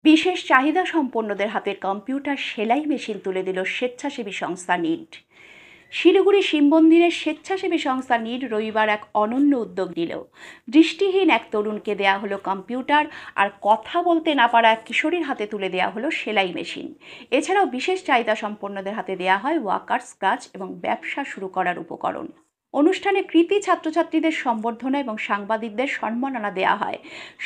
বিশেষ চাহিদা সম্পন্নদের হাতে কম্পিউটার সেলাই মেশিন তুলে দিল স্বেচ্ছাসেবী সংস্থা নিড। শিলিগুড়ি শিব মন্দিরের স্বেচ্ছাসেবী সংস্থা নিড রবিবার এক অনন্য উদ্যোগ নিল। দৃষ্টিহীন এক তরুণকে দেয়া হলো কম্পিউটার, আর কথা বলতে না পারা এক কিশোরীর হাতে তুলে দেওয়া হলো সেলাই মেশিন। এছাড়াও বিশেষ চাহিদা সম্পন্নদের হাতে দেয়া হয় ওয়াকার, স্ক্রাচ এবং ব্যবসা শুরু করার উপকরণ। অনুষ্ঠানে কৃতী ছাত্রছাত্রীদের সম্বর্ধনা এবং সাংবাদিকদের সম্মাননা দেওয়া হয়।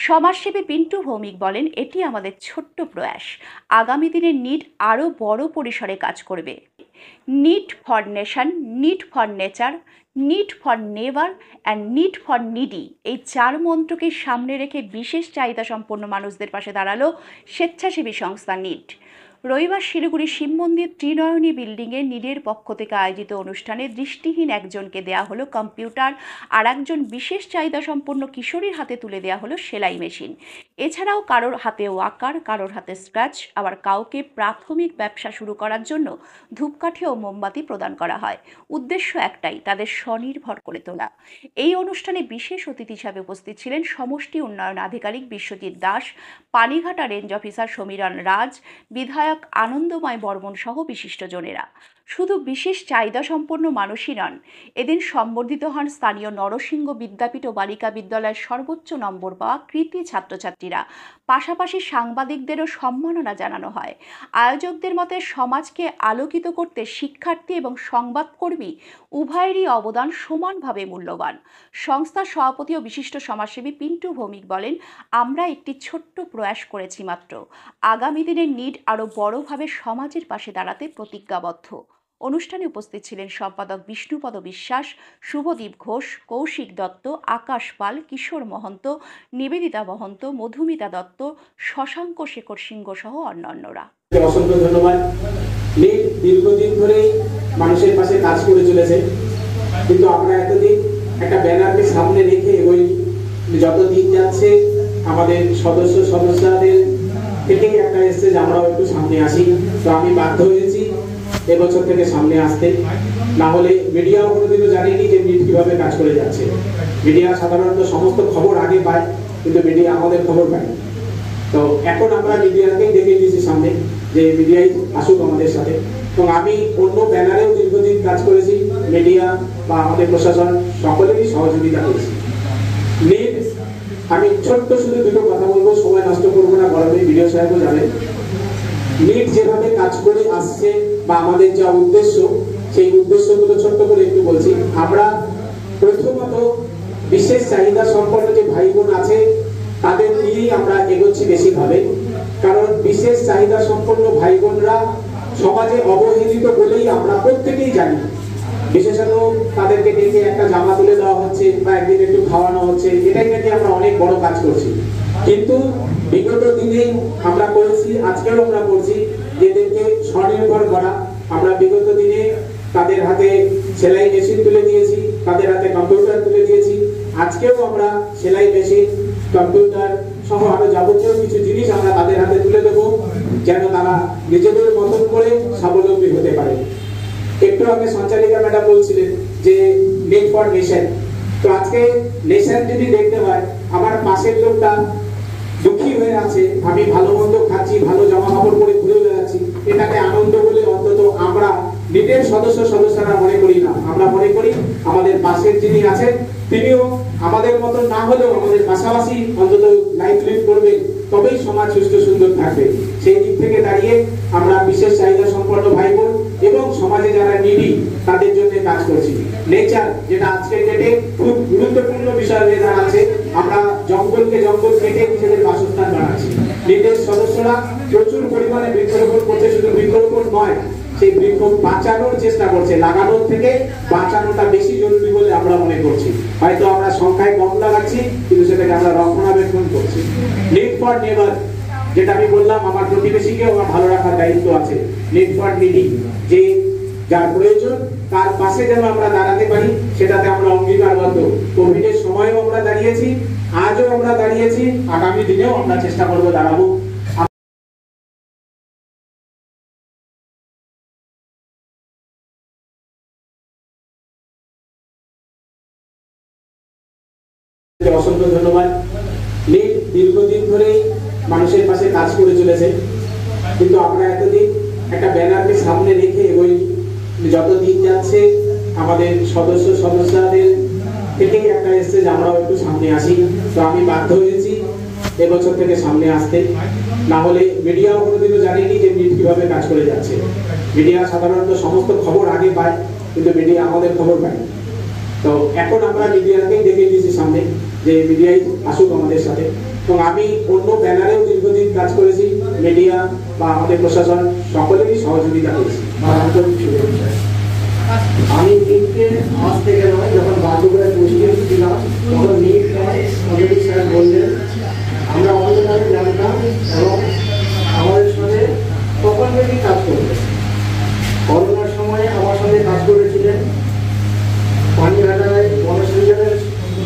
সমাজসেবী পিন্টু ভৌমিক বলেন, এটি আমাদের ছোট্ট প্রয়াস। আগামী দিনে নিড আরও বড় পরিসরে কাজ করবে। Need for nation, need for nature, need for never and need for needy, এই 4 মন্ত্রকে সামনে রেখে বিশেষ চাহিদা সম্পন্ন মানুষদের পাশে দাঁড়ালো স্বেচ্ছাসেবী সংস্থা নিড। রবিবার শিলিগুড়ি শিব মন্দির ত্রিনয়নী বিল্ডিংয়ে নিডের পক্ষ থেকে আয়োজিত অনুষ্ঠানে দৃষ্টিহীন একজনকে দেয়া হলো কম্পিউটার, আর একজন বিশেষ চাহিদা সম্পন্ন কিশোরীর হাতে তুলে দেওয়া হলো সেলাই মেশিন। এছাড়াও কারোর হাতে ওয়াকার, কারোর হাতে স্ক্র্যাচ, আবার কাউকে প্রাথমিক ব্যবসা শুরু করার জন্য ধূপকাঠি ও মোমবাতি প্রদান করা হয়। উদ্দেশ্য একটাই, তাদের স্বনির্ভর করে তোলা। এই অনুষ্ঠানে বিশেষ অতিথি হিসাবে উপস্থিত ছিলেন সমষ্টি উন্নয়ন আধিকারিক বিশ্বজিৎ দাস, পানিঘাটা রেঞ্জ অফিসার সমীরণ রাজ, বিধায়ক আনন্দময় বর্মন সহ বিশিষ্টজনেরা। শুধু বিশেষ চাহিদা সম্পন্ন মানুষই নন, এদিন সম্বর্ধিত হন স্থানীয় নরসিংহ বিদ্যাপীঠ ও বালিকা বিদ্যালয়ের সর্বোচ্চ নম্বর পাওয়া কৃতী ছাত্রছাত্রীরা। পাশাপাশি সাংবাদিকদেরও সম্মাননা জানানো হয়। আয়োজকদের মতে সমাজকে আলোকিত করতে শিক্ষার্থী এবং সংবাদকর্মী উভয়েরই অবদান সমানভাবে মূল্যবান। সংস্থার সভাপতি ও বিশিষ্ট সমাজসেবী পিন্টু ভৌমিক বলেন, আমরা একটি ছোট্ট প্রয়াস করেছি মাত্র। আগামী দিনে নিড আরও বড়ভাবে সমাজের পাশে দাঁড়াতে প্রতিজ্ঞাবদ্ধ। অনুষ্ঠানে উপস্থিত ছিলেন সম্পাদক বিষ্ণুপদ বিশ্বাস, শুভদীপ ঘোষ, কৌশিক দত্ত, আকাশ পাল, কিশোর মহন্ত, নিবেদিতা মহন্ত, মধুমিতা দত্ত, শশাঙ্ক শেখর সিংহ সহ অন্যান্যরা। অসংখ্য ধন্যবাদ। নিড দীর্ঘদিন ধরেই মানুষের পাশে কাজ করে চলেছে, কিন্তু আমরা এতদিন একটা ব্যানারকে সামনে রেখে ওই যত দিন যাচ্ছে আমাদের সদস্যদের থেকেই একটা এসছে যে আমরাও একটু সামনে আসি। তো আমি বাধ্য হয়েছি এবছর থেকে সামনে আসতে, না হলে মিডিয়াও কোনোদিনও জানেনি যে নিড কিভাবে কাজ করে যাচ্ছে। মিডিয়া সাধারণত সমস্ত খবর আগে পায়, কিন্তু মিডিয়া আমাদের খবর পায়। তো এখন আমরা মিডিয়াকেই ডেকে দিয়েছি সামনে যে মিডিয়াই আসুক আমাদের সাথে। এবং আমি অন্য ব্যানারেও দীর্ঘদিন কাজ করেছি, মিডিয়া বা আমাদের প্রশাসন সকলেরই সহযোগিতা করেছি। নিড আমি ছোট্ট শুধু দুটো কথা বলবো, সময় নষ্ট করবো না, গরমে ভিডিও সাহেবও জানেন। নিড যেভাবে কাজ করে আসছে বা আমাদের যা উদ্দেশ্য, সেই উদ্দেশ্যগুলো ছোট্ট করে একটু বলছি। আমরা প্রথমত বিশেষ চাহিদা সম্পন্ন যে ভাই বোন আছে তাদের নিয়েই আমরা এগোচ্ছি বেশিভাবে, কারণ বিশেষ চাহিদা সম্পন্ন ভাই বোনরা সমাজে অবহেলিত বলেই আমরা প্রত্যেকেই জানি। বিশেষত তাদেরকে ডেকে একটা জামা তুলে দেওয়া হচ্ছে বা একদিন একটু খাওয়ানো হচ্ছে, এটাই নাকি আমরা অনেক বড় কাজ করছি। কিন্তু বিগত দিনেই আমরা করেছি, আজকেও আমরা করছি, এদেরকে স্বনির্ভর করা। আমরা বিগত দিনে তাদের হাতে সেলাই মেশিন তুলে দিয়েছি, তাদের হাতে কম্পিউটার তুলে দিয়েছি। আজকেও আমরা সেলাই মেশিন, কম্পিউটার সহ আরো যাবতীয় কিছু জিনিস আমরা তাদের হাতে তুলে দেবো, যেন তারা নিজেদের মতন করে স্বাবলম্বী হতে পারে। একটু আগে সঞ্চালিকা ম্যাডাম বলছিলেন যে নিড ফর নেশন। তো আজকে নেশন যদি দেখতে হয়, আমার পাশের লোকটা দুঃখী হয়ে আছে, আমি ভালো মন্দ খাচ্ছি, ভালো জামা কাপড় পরে ঘুরে বেড়াচ্ছি, এটাকে আনন্দ বলে অন্তত আমরা নিডের সদস্যরা মনে করি না। আমরা মনে করি আমাদের পাশের যিনি আছেন তিনিও আমাদের মতন না হলেও আমাদের পাশাপাশি অন্তত লাইফ লিড করবেন, তবেই সমাজ সুস্থ সুন্দর থাকবে। সেই দিক থেকে দাঁড়িয়ে আমরা বিশেষ চাহিদা সম্পন্ন ভাই বোন এবং সমাজে যারা নিডি তাদের জন্য কাজ করছি। নেচার, যেটা আজকের ডেটে খুব গুরুত্বপূর্ণ বিষয় হয়ে দাঁড়াচ্ছে, আমরা জঙ্গলকে জঙ্গল কেটে নিজেদের বাসস্থান বানাচ্ছি। নিডের সদস্যরা প্রচুর পরিমাণে বৃক্ষরোপণ করছে, শুধু বৃক্ষরোপণ নয়, সেই বৃক্ষ বাঁচানোর চেষ্টা করছে। লাগানোর থেকে বাঁচানোটা বেশি জরুরি বলে আমরা মনে করছি। হয়তো আমরা সংখ্যায় কম লাগাচ্ছি, কিন্তু সেটাকে আমরা রক্ষণাবেক্ষণ করছি। নিড ফর নেভার, যেটা আমি বললাম, আমার প্রতিবেশীকেও আমার ভালো রাখার দায়িত্ব আছে। নিড ফর নিডি, যে যার প্রয়োজন তার পাশে যেন আমরা দাঁড়াতে পারি, সেটাতে আমরা অঙ্গীকারবদ্ধ। কোভিডের সময়ও আমরা দাঁড়িয়েছি, আজও আমরা দাঁড়িয়েছি, আগামী দিনেও আমরা চেষ্টা করবো দাঁড়াবো। অসংখ্য ধন্যবাদ। নিড দীর্ঘদিন ধরেই মানুষের পাশে কাজ করে চলেছে, কিন্তু আমরা এতদিন একটা ব্যানারকে সামনে রেখে ওই যত দিন যাচ্ছে আমাদের সদস্যদের থেকেই একটা এসছে যে আমরাও একটু সামনে আসি। তো আমি বাধ্য হয়েছি এবছর থেকে সামনে আসতে, না হলে মিডিয়াও কোনোদিনও জানেনি যে নিট কিভাবে কাজ করে যাচ্ছে। মিডিয়া সাধারণত সমস্ত খবর আগে পায়, কিন্তু মিডিয়া আমাদের খবর পায়। তো এখন আমরা মিডিয়াকেই ডেকে দিয়েছি সামনে যে মিডিয়াই আসুক আমাদের সাথে। এবং আমি অন্য ব্যানারেও দীর্ঘদিন কাজ করেছি, মিডিয়া বা আমাদের প্রশাসন সকলেরই সহযোগিতা করেছি। আমি নিটকে আজ থেকে নয়, যখন বান্ধবরা পোস্টিং ছিলাম তখন নিট নয় অলরেডি স্যার বললেন, আমরা অনেক জানতাম এবং আমাদের সঙ্গে তখন থেকেই কাজ করবেন। করোনার সময় আমার সঙ্গে কাজ করেছিলেন, পানিঘাটায় বনসৃজনের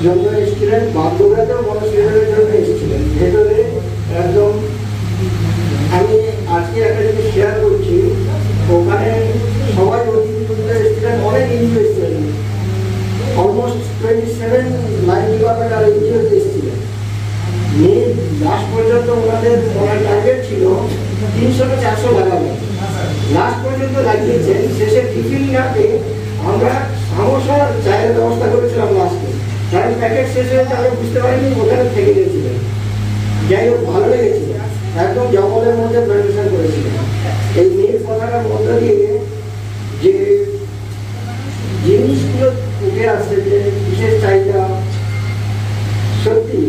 জন্য এসেছিলেন, বান্ধবরাতেও বনসৃজনের জন্য এসেছিলেন। ভেতরে একদম আমি আজকে একটা জিনিস শেয়ার করছি, ওখানে সবাই অতিথি করতে এসেছিলেন, অনেক এনজিও এসেছিলেন, অলমোস্ট 27 লাইন ডিপার্টমেন্ট আর এনজিও এসেছিলেন। লাস্ট পর্যন্ত ওনার টার্গেট ছিল 300-400 লাগাবো, লাস্ট পর্যন্ত লাগিয়েছেন। শেষে টিফিন না পেয়ে আমরা সমস্যার চায়ের ব্যবস্থা করেছিলাম লাস্টে, কারণ প্যাকেট শেষ হয়ে তাহলে বুঝতে পারিনি, ওখানে থেকে গেছিলেন। যাই হোক, ভালো লেগেছিল, একদম জঙ্গলের মধ্যে প্রেজেন্টেশন করেছিলেন। এই মেয়ের কথাটার মধ্য দিয়ে যে জিনিসগুলো উঠে আসছে, যে বিশেষ চাহিদা, সত্যি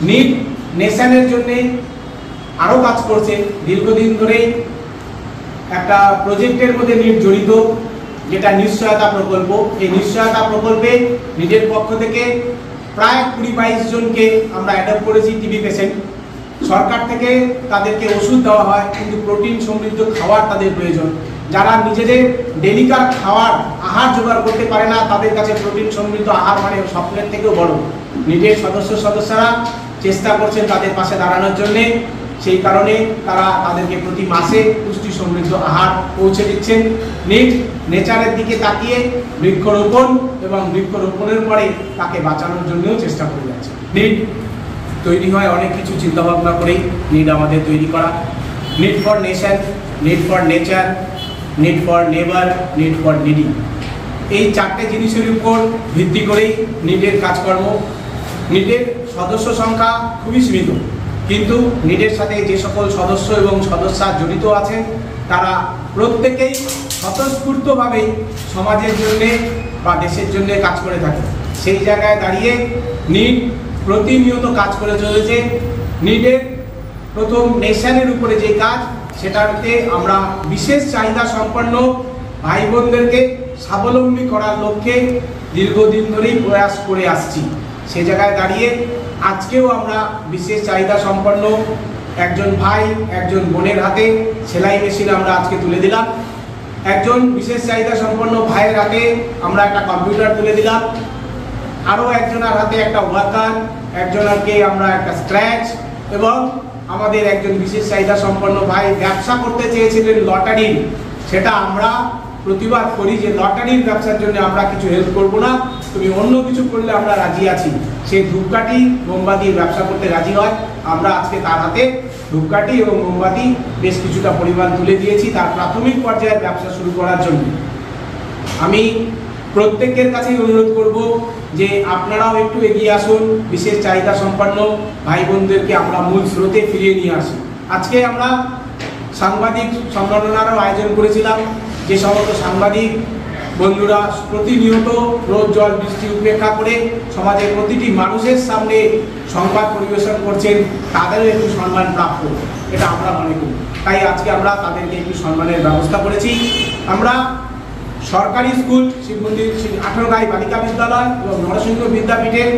নিট নেশনের জন্য আরও কাজ করছে। দীর্ঘদিন ধরেই একটা প্রজেক্টের মধ্যে নিট জড়িত, যেটা নিশ্চয়তা প্রকল্প। এই নিশ্চয়তা প্রকল্পে নিটের পক্ষ থেকে প্রায় 20-22 জনকে আমরা অ্যাডপ্ট করেছি টিবি পেশেন্ট। সরকার থেকে তাদেরকে ওষুধ দেওয়া হয়, কিন্তু প্রোটিন সমৃদ্ধ খাবার তাদের প্রয়োজন। যারা নিজেদের ডেলিকার খাওয়ার আহার জোগাড় করতে পারে না, তাদের কাছে প্রোটিন সমৃদ্ধ আহার মানে স্বপ্নের থেকেও বড়। নিটের সদস্যরা চেষ্টা করছেন তাদের পাশে দাঁড়ানোর জন্যে। সেই কারণে তারা তাদেরকে প্রতি মাসে পুষ্টি সমৃদ্ধ আহার পৌঁছে দিচ্ছেন। নিট নেচারের দিকে তাকিয়ে বৃক্ষরোপণ এবং বৃক্ষরোপণের পরে তাকে বাঁচানোর জন্যও চেষ্টা করে যাচ্ছে। নিট তৈরি হয় অনেক কিছু চিন্তাভাবনা করেই নিট আমাদের তৈরি করা। Neat for nation, neat for nature, neat for neighbour, neat for needy, এই 4টে জিনিসের উপর ভিত্তি করেই নিটের কাজকর্ম। নিটের সদস্য সংখ্যা খুবই সীমিত, কিন্তু নিটের সাথে যে সকল সদস্য এবং সদস্যা জড়িত আছেন তারা প্রত্যেকেই স্বতঃস্ফূর্তভাবে সমাজের জন্যে বা দেশের জন্য কাজ করে থাকে। সেই জায়গায় দাঁড়িয়ে নিট প্রতিনিয়ত কাজ করে চলেছে। নিটের প্রথম নেশনের উপরে যে কাজ, সেটাতে আমরা বিশেষ চাহিদা সম্পন্ন ভাই বোনদেরকে স্বাবলম্বী করার লক্ষ্যে দীর্ঘদিন ধরেই প্রয়াস করে আসছি। সে জায়গায় দাঁড়িয়ে আজকেও আমরা বিশেষ চাহিদা সম্পন্ন একজন ভাই একজন বোনের হাতে সেলাই মেশিন আমরা আজকে তুলে দিলাম। একজন বিশেষ চাহিদা সম্পন্ন ভাইয়ের হাতে আমরা একটা কম্পিউটার তুলে দিলাম। আরও একজনের হাতে একটা ওয়াকার, একজনকে আমরা একটা স্ক্র্যাচ, এবং আমাদের একজন বিশেষ চাহিদা সম্পন্ন ভাই ব্যবসা করতে চেয়েছিলেন লটারির, সেটা আমরা প্রতিবাদ করি যে লটারির ব্যবসার জন্য আমরা কিছু হেল্প করব না, তুমি অন্য কিছু করলে আমরা রাজি আছি। সে ধূপকাঠি মোমবাতির ব্যবসা করতে রাজি হয়। আমরা আজকে তার হাতে ধূপকাঠি এবং মোমবাতি বেশ কিছুটা পরিমাণ তুলে দিয়েছি তার প্রাথমিক পর্যায়ের ব্যবসা শুরু করার জন্য। আমি প্রত্যেকের কাছেই অনুরোধ করব যে আপনারাও একটু এগিয়ে আসুন, বিশেষ চাহিদা সম্পন্ন ভাই বোনদেরকে আমরা মূল স্রোতে ফিরিয়ে নিয়ে আসি। আজকে আমরা সাংবাদিক সম্মেলনেরও আয়োজন করেছিলাম। যে সমস্ত সাংবাদিক বন্ধুরা প্রতিনিয়ত রোদ জল বৃষ্টি উপেক্ষা করে সমাজের প্রতিটি মানুষের সামনে সংবাদ পরিবেশন করছেন, তাদেরও একটু সম্মান প্রাপ্য, এটা আমরা মনে করি। তাই আজকে আমরা তাদেরকে একটু সম্মানের ব্যবস্থা করেছি। আমরা সরকারি স্কুল শিবমন্দির 18 বালিকা বিদ্যালয় এবং নরসিংহ বিদ্যাপীঠের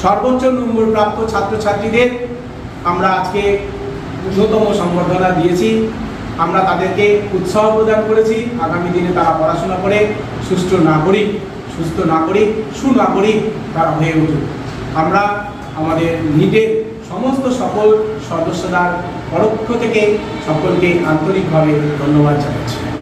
সর্বোচ্চ নম্বর প্রাপ্ত ছাত্রছাত্রীদের আমরা আজকে ন্যূনতম সংবর্ধনা দিয়েছি। আমরা তাদেরকে উৎসাহ প্রদান করেছি আগামী দিনে তারা পড়াশোনা করে সুস্থ নাগরিক সুনাগরিক তারা হয়ে উঠুক। আমরা আমাদের নিটের সমস্ত সকল সদস্যদের পক্ষ থেকে সকলকে আন্তরিকভাবে ধন্যবাদ জানাচ্ছি।